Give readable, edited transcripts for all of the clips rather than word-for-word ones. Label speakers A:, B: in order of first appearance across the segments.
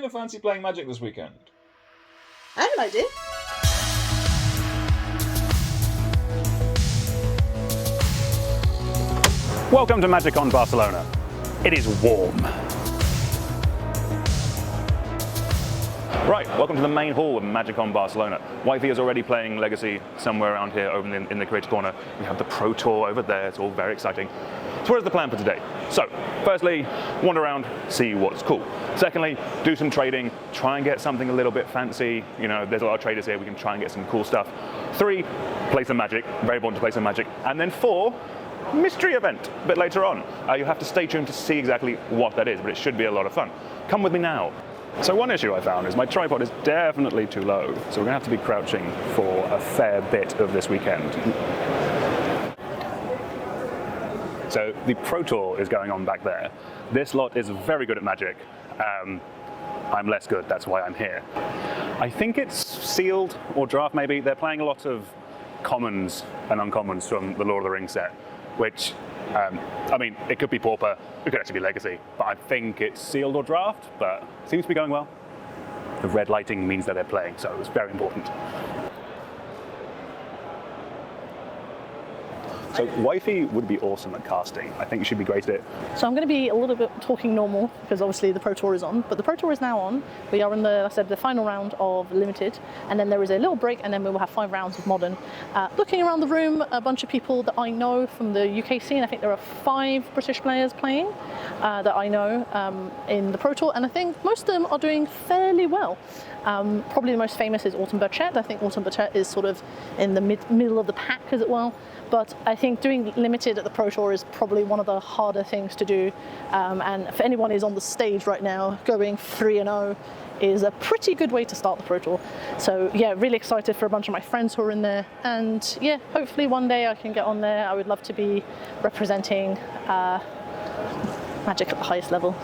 A: gonna fancy playing Magic this weekend?
B: I have an idea.
C: Welcome to MagicCon Barcelona. It is warm. Right, welcome to the main hall of MagicCon Barcelona. Wifey is already playing Legacy somewhere around here over in the Creator Corner. We have the Pro Tour over there, it's all very exciting. So where's the plan for today? So, firstly, wander around, see what's cool. Secondly, do some trading, try and get something a little bit fancy. You know, there's a lot of traders here, we can try and get some cool stuff. 3, play some Magic, very important to play some Magic. And then 4, mystery event a bit later on. You have to stay tuned to see exactly what that is, but it should be a lot of fun. Come with me now. So one issue I found is my tripod is definitely too low, so we're going to have to be crouching for a fair bit of this weekend. So the Pro Tour is going on back there. This lot is very good at Magic. I'm less good, that's why I'm here. I think it's sealed or draft maybe. They're playing a lot of commons and uncommons from the Lord of the Rings set, which, I mean, it could be Pauper, it could actually be Legacy, but I think it's sealed or draft, but it seems to be going well. The red lighting means that they're playing, so it's very important. So Wifey would be awesome at casting. I think she'd be great at it.
B: So I'm going to be a little bit talking normal because obviously the Pro Tour is on, but the Pro Tour is now on. We are in the, like I said, the final round of Limited, and then there is a little break, and then we will have 5 rounds of Modern. Looking around the room, a bunch of people that I know from the UK scene. I think there are 5 British players playing that I know in the Pro Tour, and I think most of them are doing fairly well. Probably the most famous is Autumn Burchett. I think Autumn Burchett is sort of in the middle of the pack, as it were. But I think doing Limited at the Pro Tour is probably one of the harder things to do. And for anyone who's on the stage right now, going 3-0 is a pretty good way to start the Pro Tour. So yeah, really excited for a bunch of my friends who are in there. And yeah, hopefully one day I can get on there. I would love to be representing Magic at the highest level.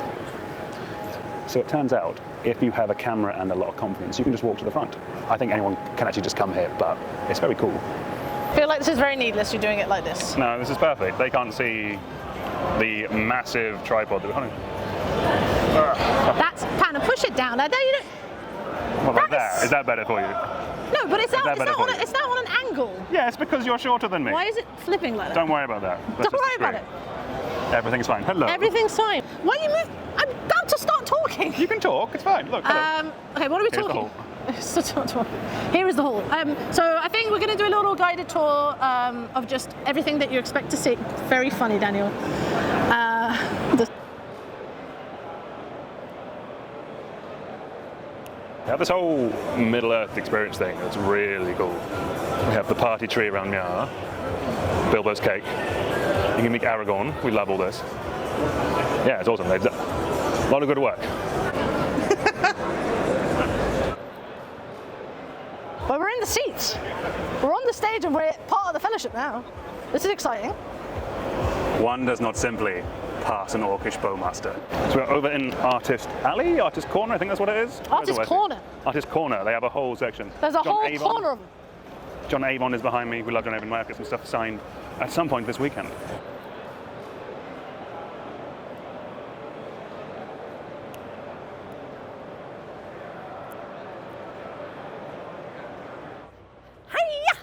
C: So it turns out, if you have a camera and a lot of confidence, you can just walk to the front. I think anyone can actually just come here, but it's very cool.
B: I feel like this is very needless, you're doing it like this.
C: No, this is perfect. They can't see the massive tripod that we're holding.
B: That's kind of push it down. I know you don't.
C: What about that? Is that better for you?
B: No, but it's not on an angle.
C: Yeah, it's because you're shorter than me.
B: Why is it flipping like that?
C: Don't worry about that.
B: Don't worry about it.
C: Everything's fine. Hello.
B: Everything's fine. Why are you move? I'm about to start talking.
C: You can talk. It's fine. Look. Hello.
B: Okay, what are we talking? Here is the hall. So I think we're going to do a little guided tour of just everything that you expect to see. Very funny, Daniel.
C: We have this whole Middle-earth experience thing. It's really cool. We have the party tree around Miar, Bilbo's cake. You can make Aragorn. We love all this. Yeah, it's awesome. They've done a lot of good work.
B: Well, we're in the seats. We're on the stage and we're part of the fellowship now. This is exciting.
C: One does not simply pass an Orcish Bowmaster. So we're over in Artist Alley, Artist Corner, I think that's what it is.
B: Artist Corner?
C: Artist Corner, they have a whole section.
B: There's a whole corner of them.
C: John Avon is behind me. We love John Avon. Might have to get some stuff signed at some point this weekend.
B: Hiya!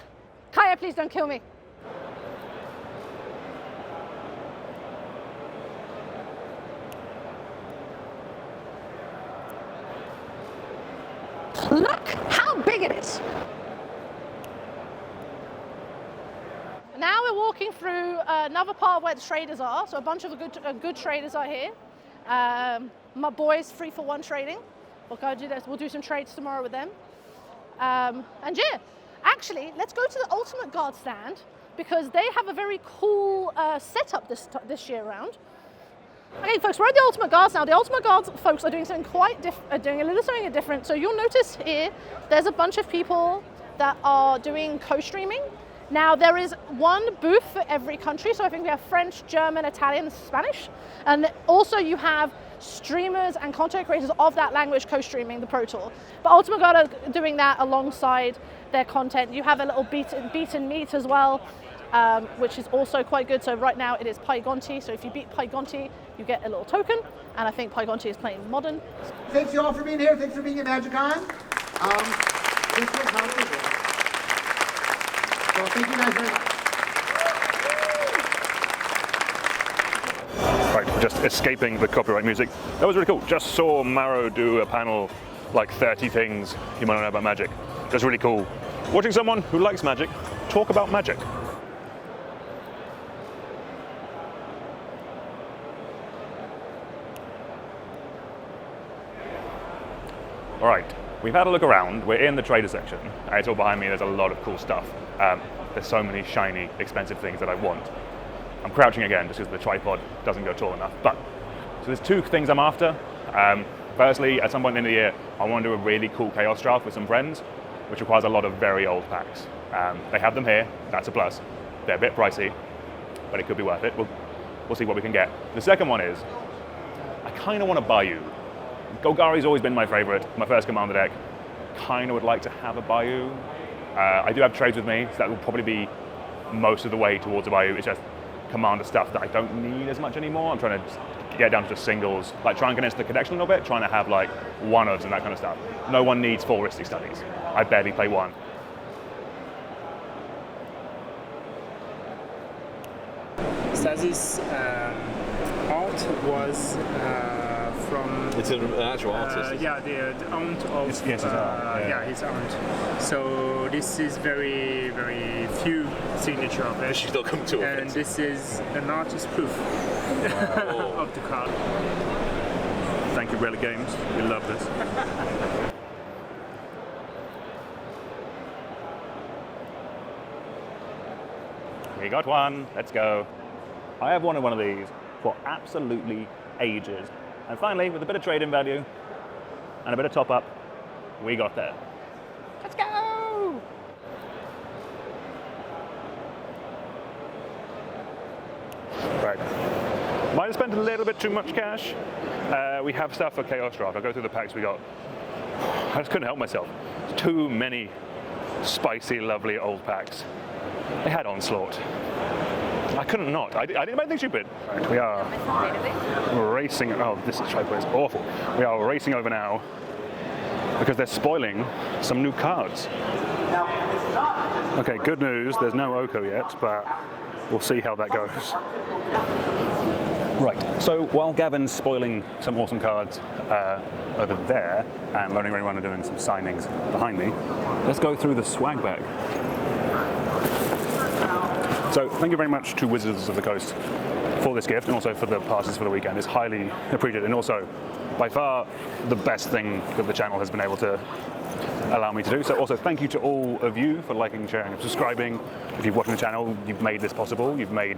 B: Kaya, please don't kill me. Look how big it is. Now we're walking through another part where the traders are. So a bunch of good traders are here. My boys, 3-for-1 trading. We'll go do this. We'll do some trades tomorrow with them. And yeah, actually, let's go to the Ultimate Guard stand because they have a very cool setup this year round. Okay, folks, we're at the Ultimate Guards now. The Ultimate Guards folks are doing something doing a little something different. So you'll notice here, there's a bunch of people that are doing co-streaming. Now there is one booth for every country. So I think we have French, German, Italian, Spanish. And also you have streamers and content creators of that language co-streaming the Pro Tour. But Ultimate Guard are doing that alongside their content. You have a little beat and meet as well. which is also quite good. So right now it is Pygonti. So if you beat Pygonti, you get a little token. And I think Pygonti is playing modern.
A: Thanks you all for being here. Thanks for being at MagicCon. This was how it was. So thank you guys very much.
C: Right, just escaping the copyright music. That was really cool. Just saw Maro do a panel, like 30 things you might not know about magic. Just really cool. Watching someone who likes magic talk about magic. All right, we've had a look around. We're in the trader section. It's all behind me. There's a lot of cool stuff. There's so many shiny, expensive things that I want. I'm crouching again just because the tripod doesn't go tall enough. But so there's two things I'm after. Firstly, at some point in the year, I want to do a really cool chaos draft with some friends, which requires a lot of very old packs. They have them here. That's a plus. They're a bit pricey, but it could be worth it. We'll see what we can get. The second one is, I kind of want to Bayou. Golgari's always been my favorite, my first commander deck. Kind of would like to have a Bayou. I do have trades with me, so that will probably be most of the way towards a Bayou. It's just commander stuff that I don't need as much anymore. I'm trying to get down to just singles, like try and condense the collection a little bit, trying to have like one-ofs and that kind of stuff. No one needs 4 Ristic Studies. I barely play 1.
D: Stasis art was from...
E: It's an actual artist.
D: Yeah, the aunt of...
C: Yes, his aunt.
D: Yeah, his aunt. So this is very, very few signature of it.
E: She's not come to it.
D: And this is an artist proof of the card.
C: Thank you, Relic Games. We love this. We got one. Let's go. I have wanted one of these for absolutely ages. And finally, with a bit of trade-in value and a bit of top-up, we got there. Let's go! Right. Might have spent a little bit too much cash. We have stuff for Chaos Draft. I'll go through the packs we got. I just couldn't help myself. Too many spicy, lovely old packs. They had Onslaught. I couldn't not. I didn't make anything stupid. Right, we are racing. Oh, this tripod is awful. We are racing over now because they're spoiling some new cards. Okay, good news. There's no Oko yet, but we'll see how that goes. Right, so while Gavin's spoiling some awesome cards over there and learning everyone and doing some signings behind me, let's go through the swag bag. So thank you very much to Wizards of the Coast for this gift and also for the passes for the weekend. It's highly appreciated and also by far the best thing that the channel has been able to allow me to do. So also thank you to all of you for liking, sharing and subscribing. If you're watching the channel, you've made this possible. You've made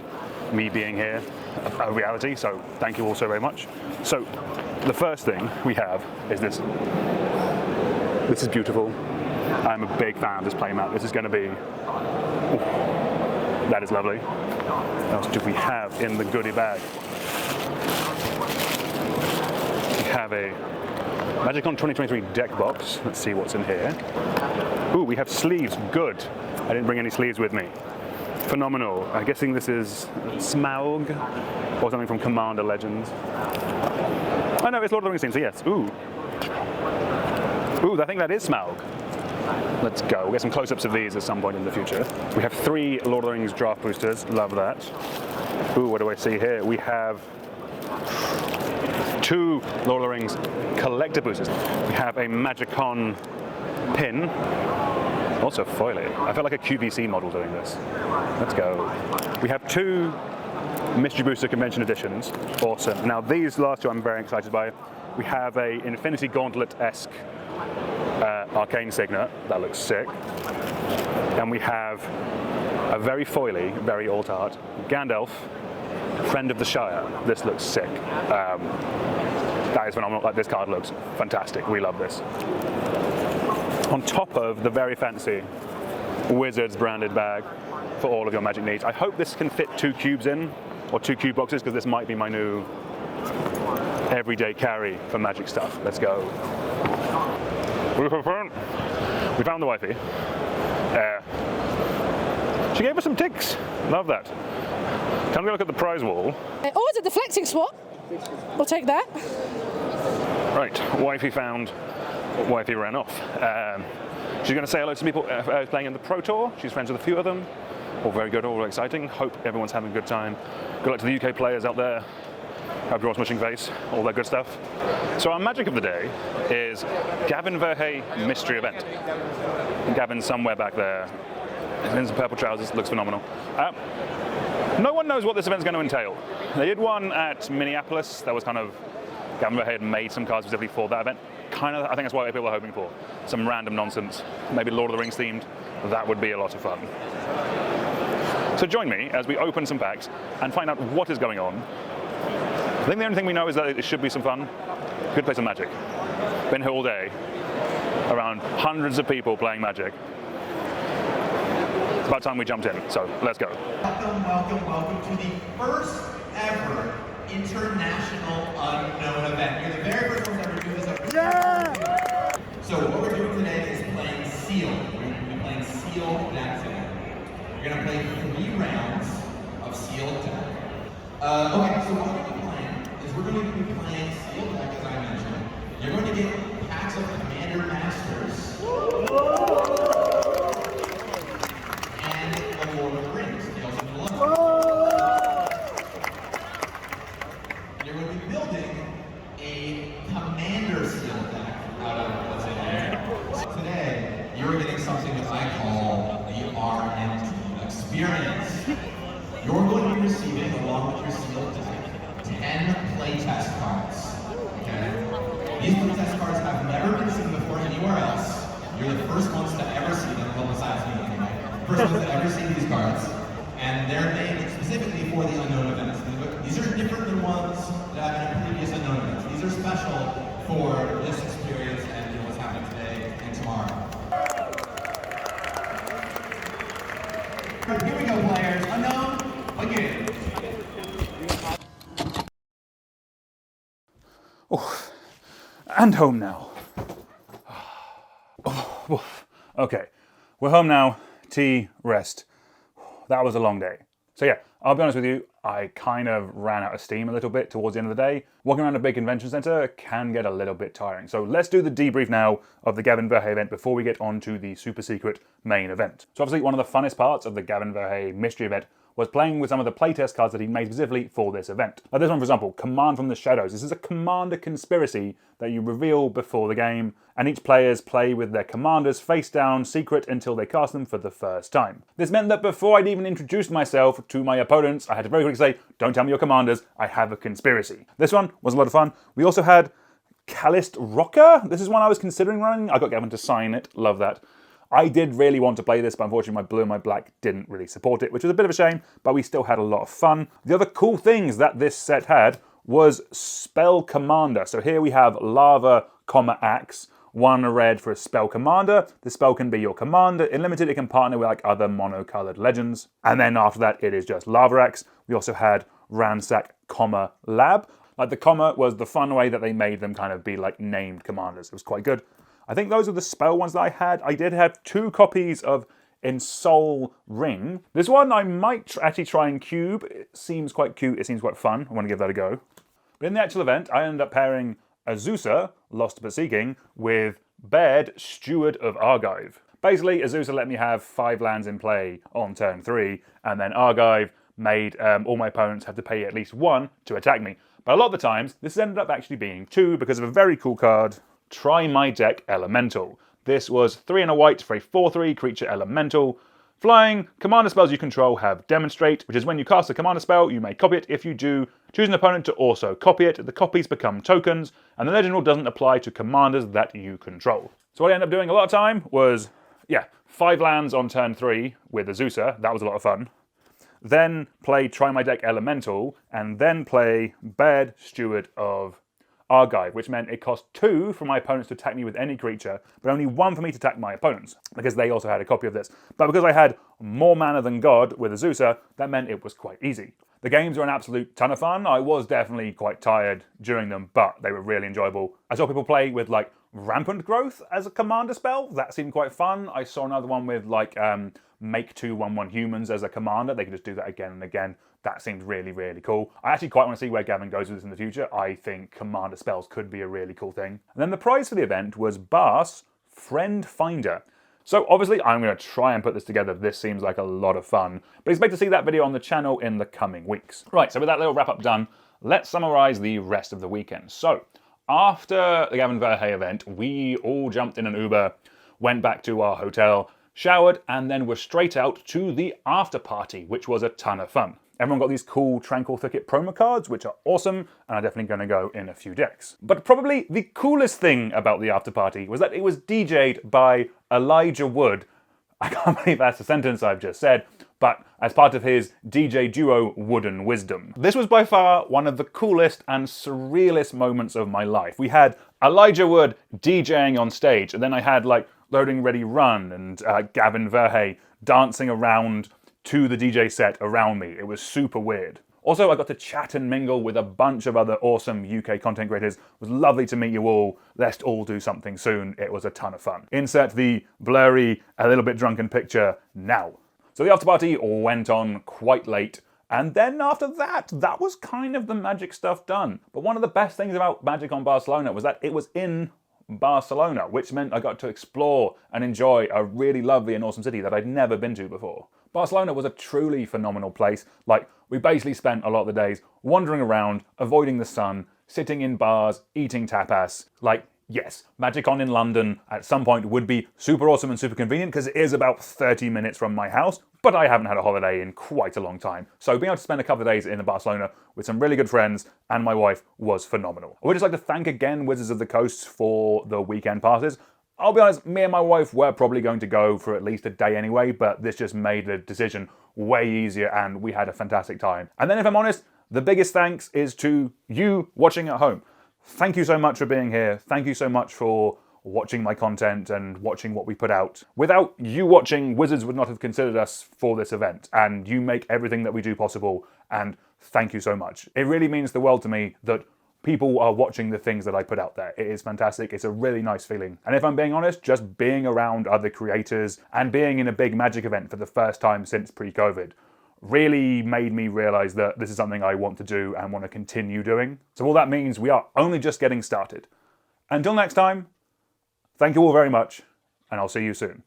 C: me being here a reality. So thank you all so very much. So the first thing we have is this. This is beautiful. I'm a big fan of this playmat. This is going to be... That is lovely. What else do we have in the goodie bag? We have a MagicCon 2023 deck box. Let's see what's in here. Ooh, we have sleeves. Good. I didn't bring any sleeves with me. Phenomenal. I'm guessing this is Smaug or something from Commander Legends. Oh no, it's Lord of the Rings theme, so yes. Ooh. Ooh, I think that is Smaug. Let's go. We'll get some close-ups of these at some point in the future. We have 3 Lord of the Rings draft boosters. Love that. Ooh, what do I see here? We have 2 Lord of the Rings collector boosters. We have a MagicCon pin. Also foily. I felt like a QVC model doing this. Let's go. We have 2 Mystery Booster Convention editions. Awesome. Now these last 2 I'm very excited by. We have a Infinity Gauntlet-esque Arcane Signet, that looks sick. And we have a very foily, very alt art, Gandalf, Friend of the Shire. This looks sick. That is phenomenal. Like, this card looks fantastic. We love this. On top of the very fancy Wizards branded bag for all of your Magic needs. I hope this can fit 2 cubes in, or 2 cube boxes, because this might be my new everyday carry for Magic stuff. Let's go. We found the wifey. She gave us some ticks. Love that. Come look at the prize wall.
B: Oh, it's a deflecting spot. We'll take that.
C: Right, wifey found, wifey ran off. She's going to say hello to people playing in the Pro Tour. She's friends with a few of them. All very good, all exciting. Hope everyone's having a good time. Good luck to the UK players out there. Hope everyone's mushing face, all that good stuff. So our magic of the day is Gavin Verhey mystery event. Gavin's somewhere back there. He's in some purple trousers, looks phenomenal. No one knows what this event's going to entail. They did one at Minneapolis. That was kind of, Gavin Verhey had made some cards specifically for that event. Kind of, I think that's what people are hoping for. Some random nonsense, maybe Lord of the Rings themed. That would be a lot of fun. So join me as we open some packs and find out what is going on. I think the only thing we know is that it should be some fun. Good play some Magic. Been here all day, around hundreds of people playing Magic. It's about time we jumped in, so let's go.
A: Welcome, welcome, welcome to the first ever international unknown event. You're the very first ones ever do this. Yeah! So what we're doing today is playing Seal. We're going to be playing Seal deck today. We're going to play 3 rounds of Seal deck. Okay, so what we're going to be playing is we're going to be playing Seal deck, as I mentioned. You're going to get packs of Commander Masters. And the Lord of the Rings, Tales of Middle-earth. You're going to be building a Commander Seal deck out of what's in here. So today, you're getting something that I call the RMT experience. You're going to be receiving, along with your Seal deck, 10 playtest cards. Okay? These playtest cards have never been seen before anywhere else. You're the first ones to ever see them, well, besides me anyway. First ones to ever see these cards. And they're made specifically for the unknown events. These are different than ones that have been in previous unknown events. These are special for this experience and what's happening today and tomorrow. Here we go, players. Unknown, again.
C: Oh, and home now. Oh, okay, we're home now. Tea, rest. That was a long day. So yeah, I'll be honest with you, I kind of ran out of steam a little bit towards the end of the day. Walking around a big convention center can get a little bit tiring. So let's do the debrief now of the Gavin Verhey event before we get on to the super secret main event. So obviously one of the funnest parts of the Gavin Verhey mystery event was playing with some of the playtest cards that he made specifically for this event. Like this one, for example, Command from the Shadows. This is a commander conspiracy that you reveal before the game, and each players play with their commanders face down, secret, until they cast them for the first time. This meant that before I'd even introduced myself to my opponents, I had to very quickly say, don't tell me your commanders, I have a conspiracy. This one was a lot of fun. We also had Calist Rocker. This is one I was considering running. I got Gavin to sign it, love that. I did really want to play this, but unfortunately my blue and my black didn't really support it, which was a bit of a shame, but we still had a lot of fun. The other cool things that this set had was Spell Commander. So here we have Lava, Axe, 1 red for a Spell Commander. The spell can be your commander. In Limited, it can partner with like other monocolored legends. And then after that, it is just Lava Axe. We also had Ransack, Lab. Like the comma was the fun way that they made them kind of be like named commanders. It was quite good. I think those are the spell ones that I had. I did have 2 copies of Ensoul Ring. This one I might actually try and cube. It seems quite cute. It seems quite fun. I want to give that a go. But in the actual event, I ended up pairing Azusa, Lost But Seeking, with Baird, Steward of Argive. Basically, Azusa let me have 5 lands in play on turn 3, and then Argive made all my opponents have to pay at least 1 to attack me. But a lot of the times, this ended up actually being 2 because of a very cool card, Try My Deck Elemental. This was 3 and a white for a 4/3 creature elemental. Flying, commander spells you control have Demonstrate, which is when you cast a commander spell, you may copy it. If you do, choose an opponent to also copy it. The copies become tokens, and the legend rule doesn't apply to commanders that you control. So what I ended up doing a lot of time was, 5 lands on turn 3 with Azusa. That was a lot of fun. Then play Try My Deck Elemental, and then play Baird, Steward of Argive, which meant it cost 2 for my opponents to attack me with any creature, but only 1 for me to attack my opponents, because they also had a copy of this. But because I had more mana than God with Azusa, that meant it was quite easy. The games were an absolute ton of fun. I was definitely quite tired during them, but they were really enjoyable. I saw people play with like Rampant Growth as a commander spell. That seemed quite fun. I saw another one with like make 2/1/1 humans as a commander. They could just do that again and again. That seemed really, really cool. I actually quite want to see where Gavin goes with this in the future. I think commander spells could be a really cool thing. And then the prize for the event was Bas Friend Finder. So obviously I'm going to try and put this together. This seems like a lot of fun, but expect to see that video on the channel in the coming weeks. Right, so with that little wrap up done, let's summarize the rest of the weekend. So after the Gavin Verhey event, we all jumped in an Uber, went back to our hotel, showered, and then were straight out to the after party, which was a ton of fun. Everyone got these cool Tranquil Thicket promo cards, which are awesome, and are definitely going to go in a few decks. But probably the coolest thing about the after party was that it was DJ'd by Elijah Wood. I can't believe that's a sentence I've just said, but as part of his DJ duo Wooden Wisdom. This was by far one of the coolest and surrealist moments of my life. We had Elijah Wood DJing on stage, and then I had like Loading Ready Run and Gavin Verhey dancing around to the DJ set around me. It was super weird. Also, I got to chat and mingle with a bunch of other awesome UK content creators. It was lovely to meet you all. Let's all do something soon. It was a ton of fun. Insert the blurry, a little bit drunken picture now. So the after party went on quite late, and then after that, that was kind of the magic stuff done. But one of the best things about MagicCon Barcelona was that it was in Barcelona, which meant I got to explore and enjoy a really lovely and awesome city that I'd never been to before. Barcelona was a truly phenomenal place. Like, we basically spent a lot of the days wandering around, avoiding the sun, sitting in bars, eating tapas. Like, yes, MagicCon in London at some point would be super awesome and super convenient because it is about 30 minutes from my house, but I haven't had a holiday in quite a long time. So being able to spend a couple of days in Barcelona with some really good friends and my wife was phenomenal. I would just like to thank again Wizards of the Coast for the weekend passes. I'll be honest, me and my wife were probably going to go for at least a day anyway, but this just made the decision way easier and we had a fantastic time. And then if I'm honest, the biggest thanks is to you watching at home. Thank you so much for being here. Thank you so much for watching my content and watching what we put out. Without you watching, Wizards would not have considered us for this event, and you make everything that we do possible, and thank you so much. It really means the world to me that people are watching the things that I put out there. It is fantastic. It's a really nice feeling. And if I'm being honest, just being around other creators and being in a big Magic event for the first time since pre-COVID really made me realize that this is something I want to do and want to continue doing. So all that means we are only just getting started. Until next time, thank you all very much, and I'll see you soon.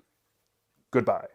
C: Goodbye.